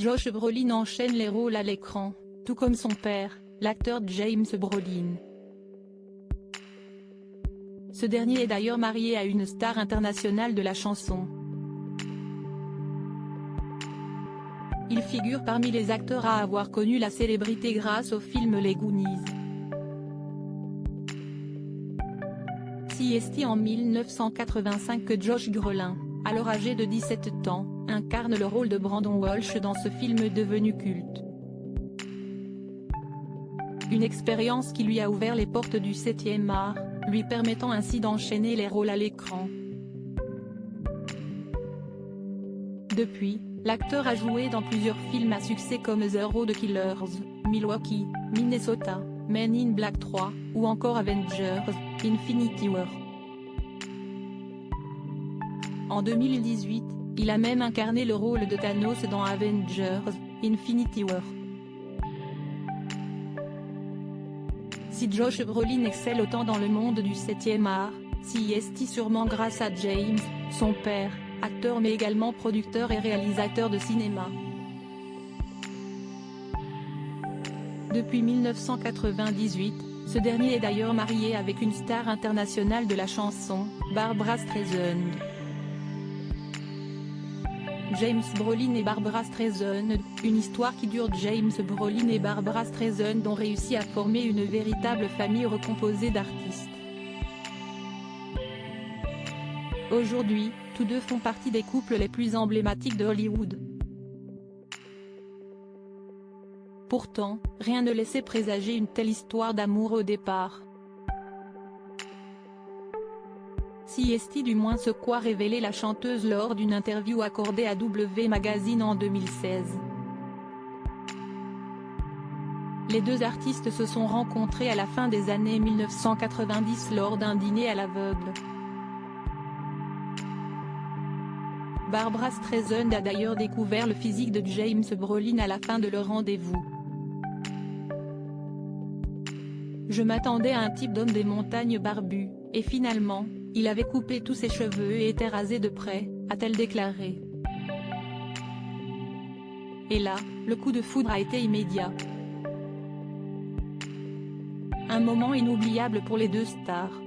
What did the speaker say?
Josh Brolin enchaîne les rôles à l'écran, tout comme son père, l'acteur James Brolin. Ce dernier est d'ailleurs marié à une star internationale de la chanson. Il figure parmi les acteurs à avoir connu la célébrité grâce au film Les Goonies. C'est en 1985 que Josh Brolin, alors âgé de 17 ans, incarne le rôle de Brandon Walsh dans ce film devenu culte. Une expérience qui lui a ouvert les portes du 7e art, lui permettant ainsi d'enchaîner les rôles à l'écran. Depuis, l'acteur a joué dans plusieurs films à succès comme The Road Killers, Milwaukee, Minnesota, Men in Black 3, ou encore Avengers, Infinity War. En 2018, il a même incarné le rôle de Thanos dans Avengers, Infinity War. Si Josh Brolin excelle autant dans le monde du 7e art, c'est sûrement grâce à James, son père, acteur mais également producteur et réalisateur de cinéma. Depuis 1998, ce dernier est d'ailleurs marié avec une star internationale de la chanson, Barbra Streisand. James Brolin et Barbra Streisand, une histoire qui dure. James Brolin et Barbra Streisand ont réussi à former une véritable famille recomposée d'artistes. Aujourd'hui, tous deux font partie des couples les plus emblématiques de Hollywood. Pourtant, rien ne laissait présager une telle histoire d'amour au départ. C'est du moins ce qu'a révélé la chanteuse lors d'une interview accordée à W Magazine en 2016. Les deux artistes se sont rencontrés à la fin des années 1990 lors d'un dîner à l'aveugle. Barbra Streisand a d'ailleurs découvert le physique de James Brolin à la fin de leur rendez-vous. Je m'attendais à un type d'homme des montagnes barbu, et finalement, il avait coupé tous ses cheveux et était rasé de près, a-t-elle déclaré. Et là, le coup de foudre a été immédiat. Un moment inoubliable pour les deux stars.